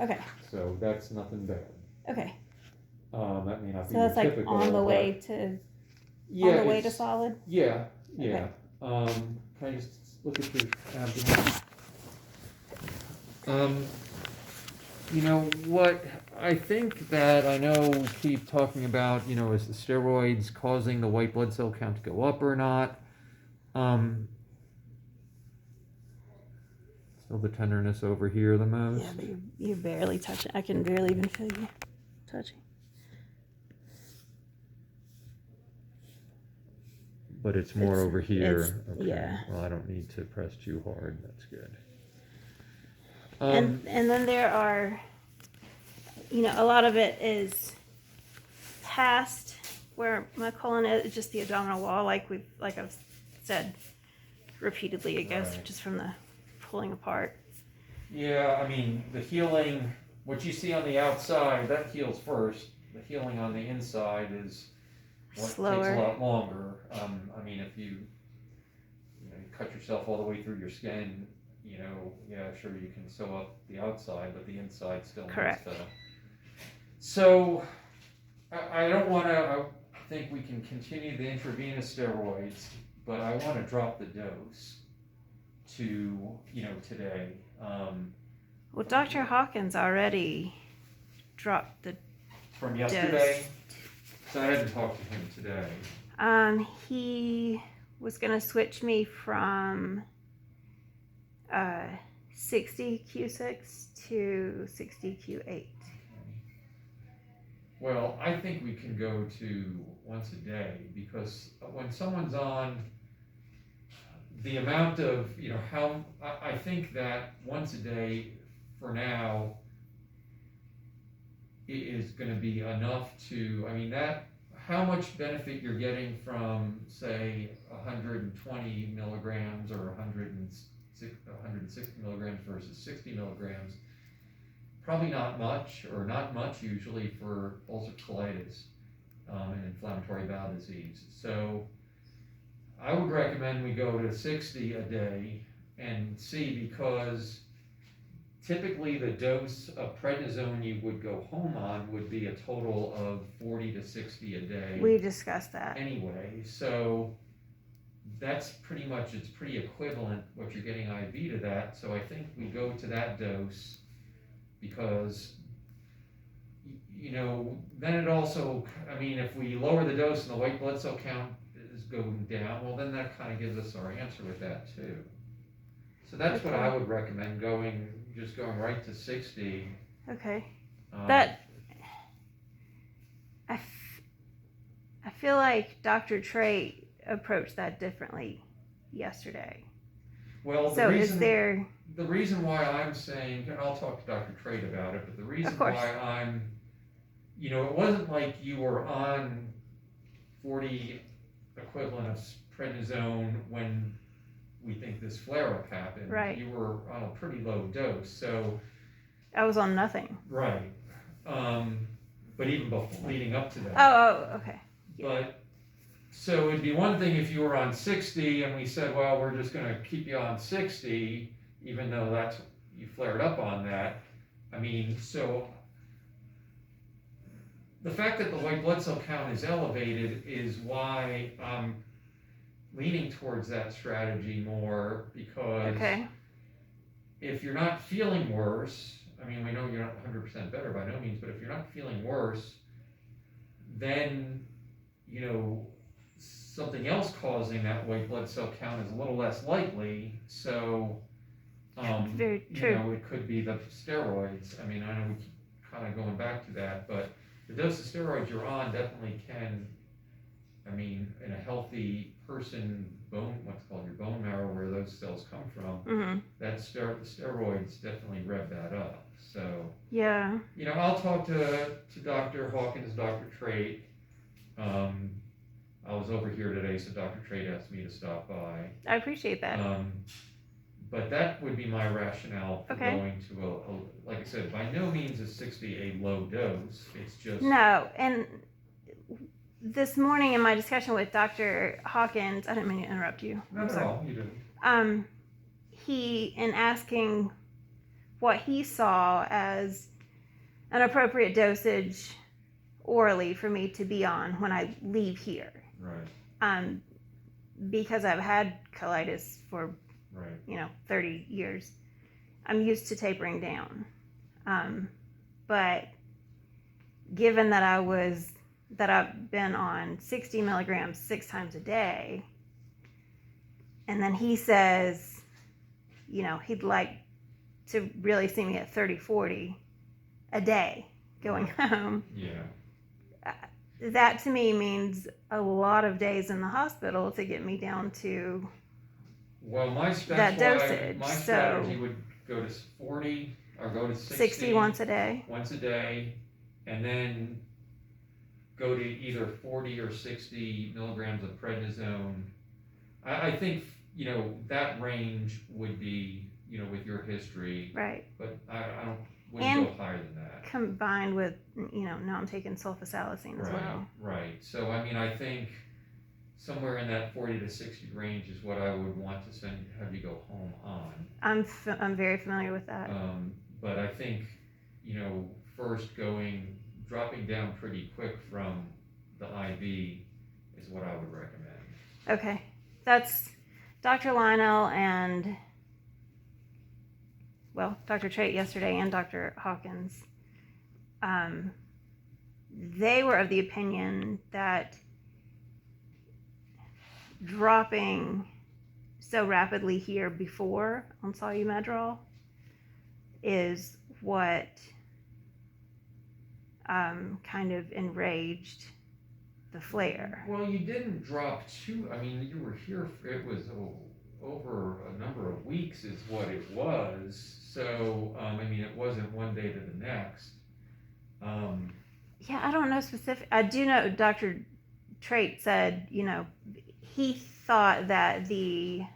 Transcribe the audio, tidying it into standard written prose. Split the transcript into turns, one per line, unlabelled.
Okay.
So that's nothing bad.
Okay.
That may not be
So that's like
typical,
on the
but
way to
yeah,
on the way to
it's-
solid.
Yeah,
Okay.
yeah. Can I just look at your abdomen? You know what? I think that I know we keep talking about, is the steroids causing the white blood cell count to go up or not? Still the tenderness over here the most.
Yeah, but you're barely touching. I can barely even feel you touching.
But it's more over here. Okay.
Yeah.
Well, I don't need to press too hard. That's good.
And then there are, a lot of it is past where my colon is, just the abdominal wall, like I've said repeatedly, I guess,
Right.
just from the pulling apart.
Yeah, I mean, the healing, what you see on the outside, that heals first. The healing on the inside is what
Slower.
takes a lot longer. I mean, if you cut yourself all the way through your skin, yeah, sure, you can sew up the outside, but the inside still
Correct.
needs to. So, I don't want to, I think we can continue the intravenous steroids, but I want to drop the dose to, today.
Well, Dr. Hawkins already dropped the
From yesterday? So I hadn't talked to him today.
He was gonna switch me from 60 Q6 to 60 Q8.
Well, I think we can go to once a day, because when someone's on the amount of, how, I think that once a day for now is going to be enough to, how much benefit you're getting from, say, 120 milligrams or 160 milligrams versus 60 milligrams, probably not much, or not much usually for ulcerative colitis and inflammatory bowel disease. So I would recommend we go to 60 a day and see, because typically the dose of prednisone you would go home on would be a total of 40 to 60 a day.
We discussed that.
Anyway, so that's pretty much, it's pretty equivalent what you're getting IV to that. So I think we go to that dose, because then it also, if we lower the dose and the white blood cell count is going down, well, then that kind of gives us our answer with that too. So that's what I would recommend, just going right to 60.
Okay. I feel like Dr. Trey approached that differently yesterday.
Well,
so is there...
The reason why I'm saying, and I'll talk to Dr. Trade about it, but the reason why I'm, it wasn't like you were on 40 equivalent of prednisone when we think this flare-up happened.
Right.
You were on a pretty low dose, so.
I was on nothing.
Right. But even before, leading up to that.
Oh, okay.
Yeah. But, so it'd be one thing if you were on 60 and we said, well, we're just going to keep you on 60, even though you flared up on that. So the fact that the white blood cell count is elevated is why I'm leaning towards that strategy more, because if you're not feeling worse, we know you're not 100% better by no means, but if you're not feeling worse, then, something else causing that white blood cell count is a little less likely. So,
very true.
It could be the steroids. I know we keep kind of going back to that, but the dose of steroids you're on definitely can, in a healthy person, what's called your bone marrow, where those cells come from, the steroids definitely rev that up. So,
yeah.
I'll talk to Dr. Hawkins, Dr. Trait. I was over here today, so Dr. Trait asked me to stop by.
I appreciate that.
But that would be my rationale for going to like I said, by no means is 60 a low dose. It's just...
No, and this morning in my discussion with Dr. Hawkins, I didn't mean to interrupt you.
Not at all, you didn't.
He, in asking what he saw as an appropriate dosage orally for me to be on when I leave here.
Right.
Because I've had colitis for
Right.
30 years, I'm used to tapering down. But given that I've been on 60 milligrams 6 times a day, and then he says, he'd like to really see me at 30-40 a day going home.
Yeah.
That to me means a lot of days in the hospital to get me down to
Well, my
that dosage.
my
So
strategy would go to 40 or go to
60 once a day.
once a day, and then go to either 40 or 60 milligrams of prednisone. I think, that range would be, with your history,
Right.
but I wouldn't
And
go higher than that.
combined with, now I'm taking sulfasalazine as well.
Right. So, I think somewhere in that 40 to 60 range is what I would want to have you go home on.
I'm very familiar with that.
But I think, first dropping down pretty quick from the IV is what I would recommend.
Okay. That's Dr. Lionel and, Dr. Trait yesterday and Dr. Hawkins. They were of the opinion that dropping so rapidly here before on Solu-Medrol is what kind of enraged the flare.
Well, you didn't drop you were here, it was over a number of weeks is what it was. So, it wasn't one day to the next.
Yeah, I don't know specific. I do know Dr. Trait said, he thought that the